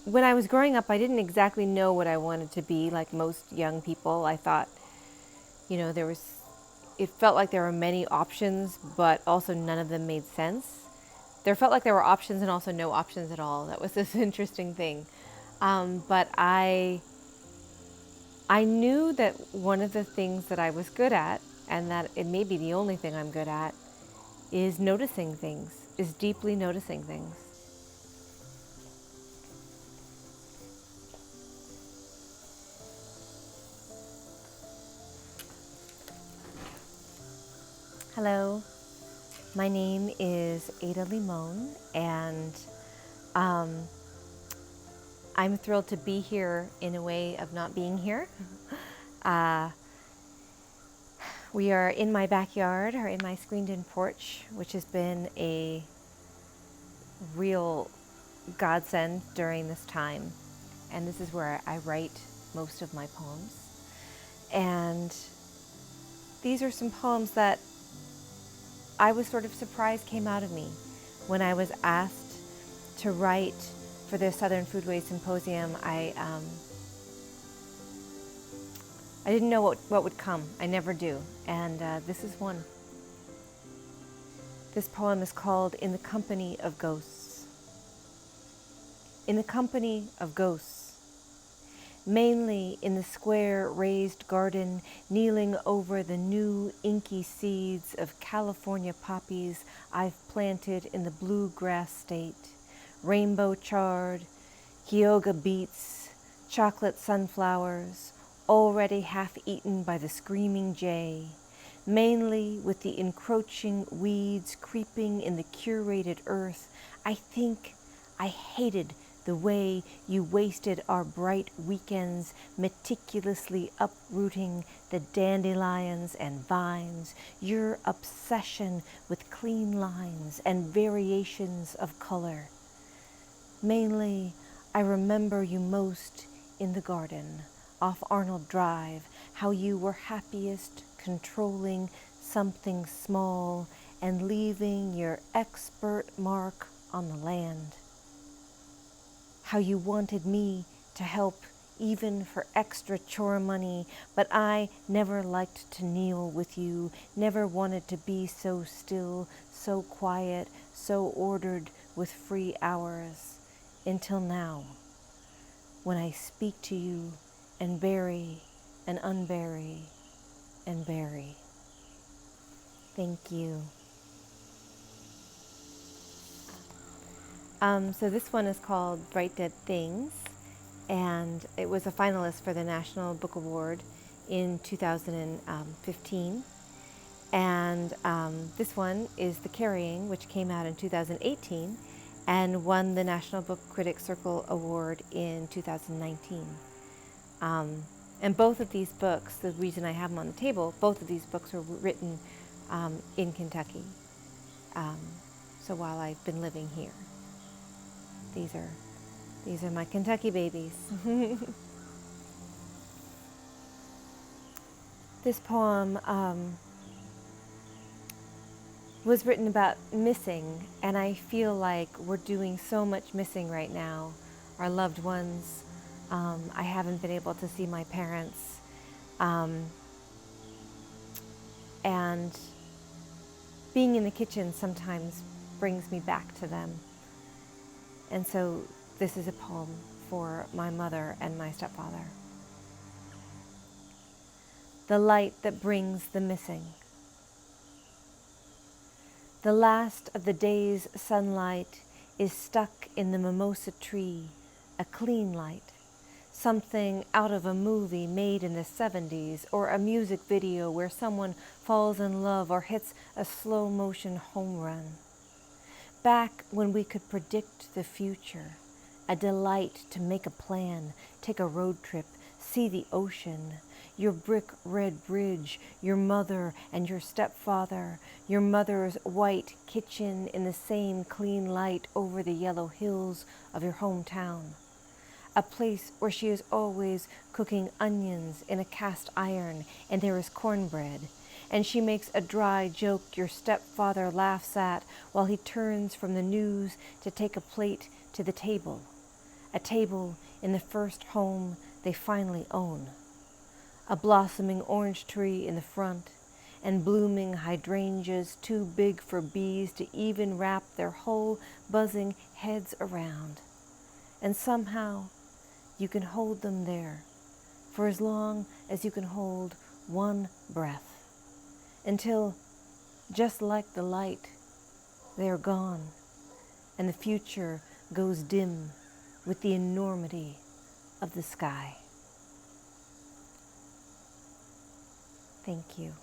When I was growing up, I didn't exactly know what I wanted to be. Like most young people, I thought, it felt like there were many options, but also none of them made sense. There felt like there were options and also no options at all. That was this interesting thing. But I knew that one of the things that I was good at, and that it may be the only thing I'm good at, is noticing things, is deeply noticing things. Hello, my name is Ada Limón, and I'm thrilled to be here in a way of not being here. We are in my backyard, or in my screened-in porch, which has been a real godsend during this time. And this is where I write most of my poems. And these are some poems that I was sort of surprised came out of me when I was asked to write for the Southern Foodways Symposium. I didn't know what would come. I never do. And this is one. This poem is called In the Company of Ghosts. In the company of ghosts, mainly in the square raised garden, kneeling over the new inky seeds of California poppies I've planted in the bluegrass state, rainbow chard, hyoga beets, chocolate sunflowers, already half eaten by the screaming jay, mainly with the encroaching weeds creeping in the curated earth. I think I hated the way you wasted our bright weekends meticulously uprooting the dandelions and vines, your obsession with clean lines and variations of color. Mainly, I remember you most in the garden, off Arnold Drive, how you were happiest controlling something small and leaving your expert mark on the land. How you wanted me to help even for extra chore money, but I never liked to kneel with you, never wanted to be so still, so quiet, so ordered with free hours, until now, when I speak to you and bury and unbury and bury. Thank you. So this one is called Bright Dead Things, and it was a finalist for the National Book Award in 2015. And this one is The Carrying, which came out in 2018 and won the National Book Critics Circle Award in 2019. And both of these books, the reason I have them on the table, both of these books were written in Kentucky. So while I've been living here. These are my Kentucky babies. This poem was written about missing, and I feel like we're doing so much missing right now. Our loved ones. I haven't been able to see my parents. And being in the kitchen sometimes brings me back to them. And so this is a poem for my mother and my stepfather. The light that brings the missing. The last of the day's sunlight is stuck in the mimosa tree, a clean light, something out of a movie made in the 70s or a music video where someone falls in love or hits a slow motion home run. Back when we could predict the future, a delight to make a plan, take a road trip, see the ocean, your brick red bridge, your mother and your stepfather, your mother's white kitchen in the same clean light over the yellow hills of your hometown. A place where she is always cooking onions in a cast iron and there is cornbread, and she makes a dry joke your stepfather laughs at while he turns from the news to take a plate to the table, a table in the first home they finally own. A blossoming orange tree in the front, and blooming hydrangeas too big for bees to even wrap their whole buzzing heads around. And somehow you can hold them there for as long as you can hold one breath, until, just like the light, they are gone, and the future goes dim with the enormity of the sky. Thank you.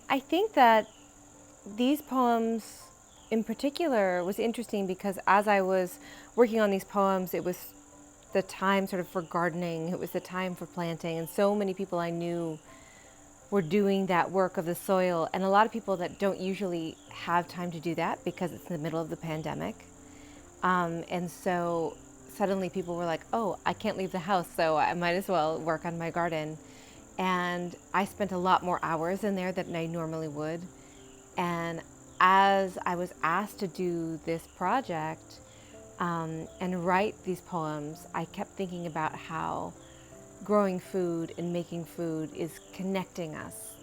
I think that these poems in particular was interesting because as I was working on these poems, it was the time sort of for gardening, it was the time for planting, and so many people I knew were doing that work of the soil, and a lot of people that don't usually have time to do that because it's in the middle of the pandemic. And so suddenly people were like, oh, I can't leave the house, so I might as well work on my garden. And I spent a lot more hours in there than I normally would. And as I was asked to do this project and write these poems, I kept thinking about how growing food and making food is connecting us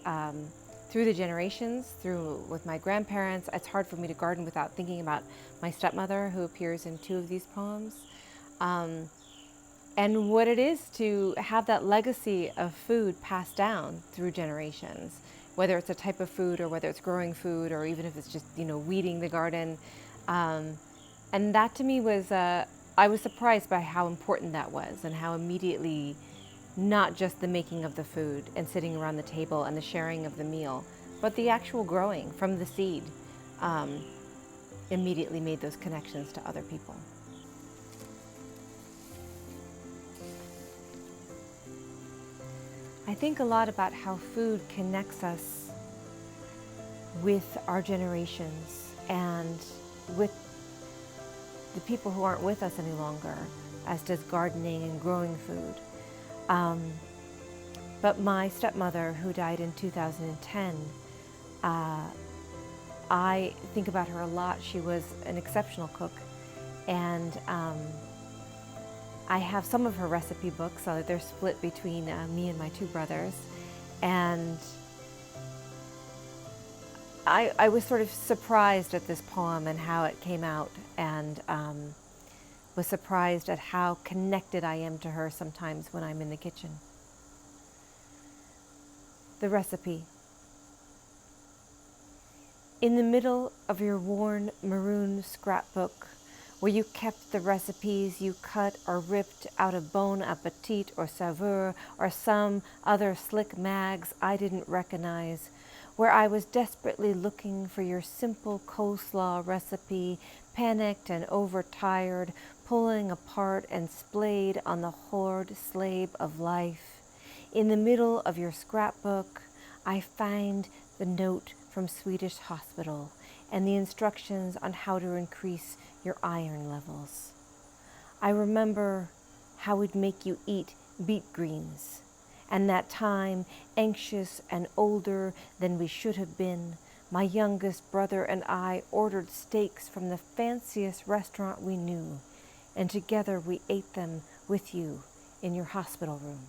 through the generations, with my grandparents. It's hard for me to garden without thinking about my stepmother, who appears in 2 of these poems. And what it is to have that legacy of food passed down through generations, whether it's a type of food or whether it's growing food or even if it's just, weeding the garden. And that to me was, I was surprised by how important that was and how immediately not just the making of the food and sitting around the table and the sharing of the meal, but the actual growing from the seed immediately made those connections to other people. I think a lot about how food connects us with our generations and with the people who aren't with us any longer, as does gardening and growing food. But my stepmother, who died in 2010, I think about her a lot. She was an exceptional cook, and I have some of her recipe books. They're split between me and my 2 brothers, and I was sort of surprised at this poem and how it came out, and was surprised at how connected I am to her sometimes when I'm in the kitchen. The recipe. In the middle of your worn maroon scrapbook, where you kept the recipes you cut or ripped out of Bon Appetit or Saveur or some other slick mags I didn't recognize, where I was desperately looking for your simple coleslaw recipe, panicked and overtired, pulling apart and splayed on the hoard slab of life. In the middle of your scrapbook, I find the note from Swedish Hospital and the instructions on how to increase your iron levels. I remember how we'd make you eat beet greens, and that time, anxious and older than we should have been, my youngest brother and I ordered steaks from the fanciest restaurant we knew, and together we ate them with you in your hospital room.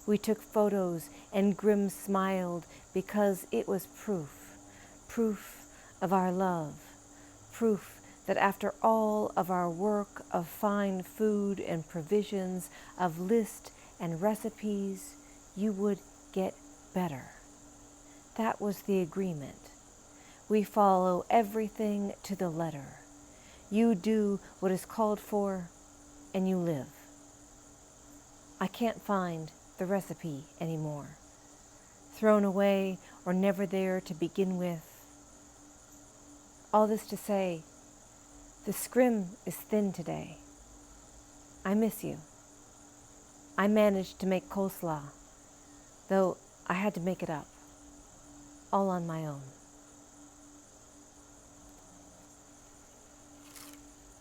We took photos and Grim smiled because it was proof of our love, proof that after all of our work of fine food and provisions, of list and recipes, you would get better. That was the agreement. We follow everything to the letter. You do what is called for, and you live. I can't find the recipe anymore. Thrown away or never there to begin with. All this to say, the scrim is thin today. I miss you. I managed to make coleslaw, though I had to make it up, all on my own.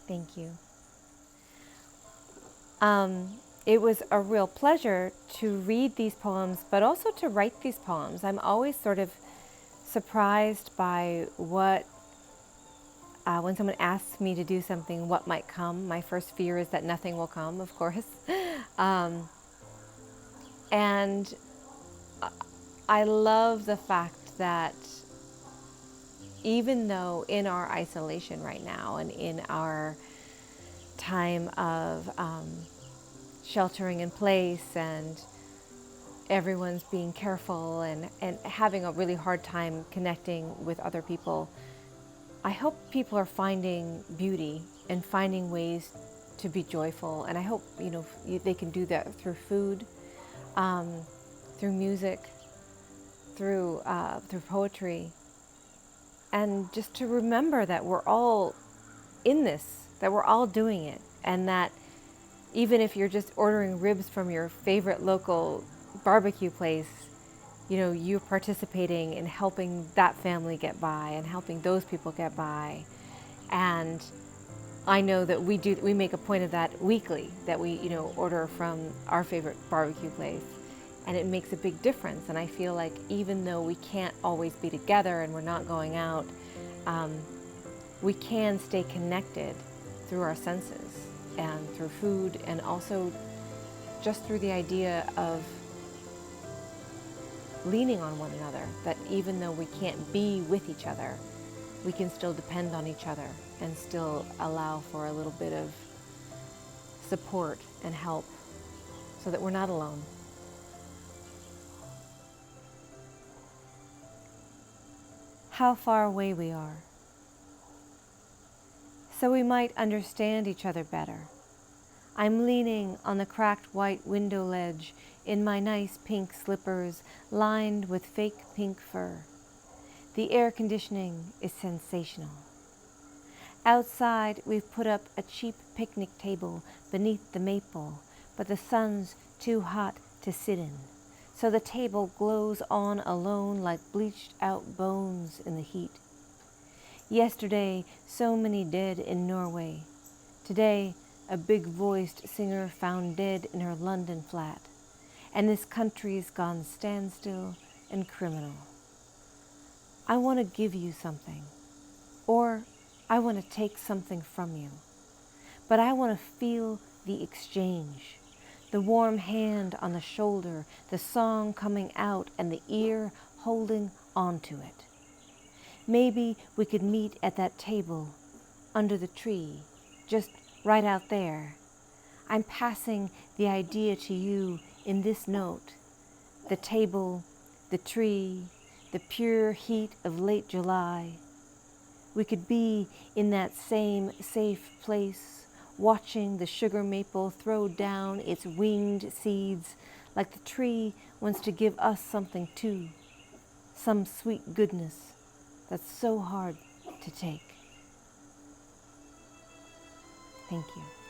Thank you. it was a real pleasure to read these poems, but also to write these poems. I'm always sort of surprised by what, when someone asks me to do something, what might come. My first fear is that nothing will come, of course. And I love the fact that even though in our isolation right now and in our time of sheltering in place and everyone's being careful and having a really hard time connecting with other people, I hope people are finding beauty and finding ways to be joyful. And I hope, they can do that through food, through music, through poetry, and just to remember that we're all in this, that we're all doing it, and that even if you're just ordering ribs from your favorite local barbecue place, you're participating in helping that family get by and helping those people get by. And I know that we make a point of that weekly, that we, order from our favorite barbecue place. And it makes a big difference. And I feel like even though we can't always be together and we're not going out, we can stay connected through our senses and through food, and also just through the idea of leaning on one another, that even though we can't be with each other, we can still depend on each other and still allow for a little bit of support and help so that we're not alone. How far away we are, so we might understand each other better. I'm leaning on the cracked white window ledge in my nice pink slippers lined with fake pink fur. The air conditioning is sensational. Outside, we've put up a cheap picnic table beneath the maple, but the sun's too hot to sit in, so the table glows on alone like bleached out bones in the heat. Yesterday, so many dead in Norway. Today, a big-voiced singer found dead in her London flat. And this country's gone standstill and criminal. I want to give you something, or I want to take something from you. But I want to feel the exchange, the warm hand on the shoulder, the song coming out, and the ear holding onto it. Maybe we could meet at that table under the tree, just right out there. I'm passing the idea to you in this note. The table, the tree, the pure heat of late July. We could be in that same safe place, watching the sugar maple throw down its winged seeds like the tree wants to give us something too, some sweet goodness that's so hard to take. Thank you.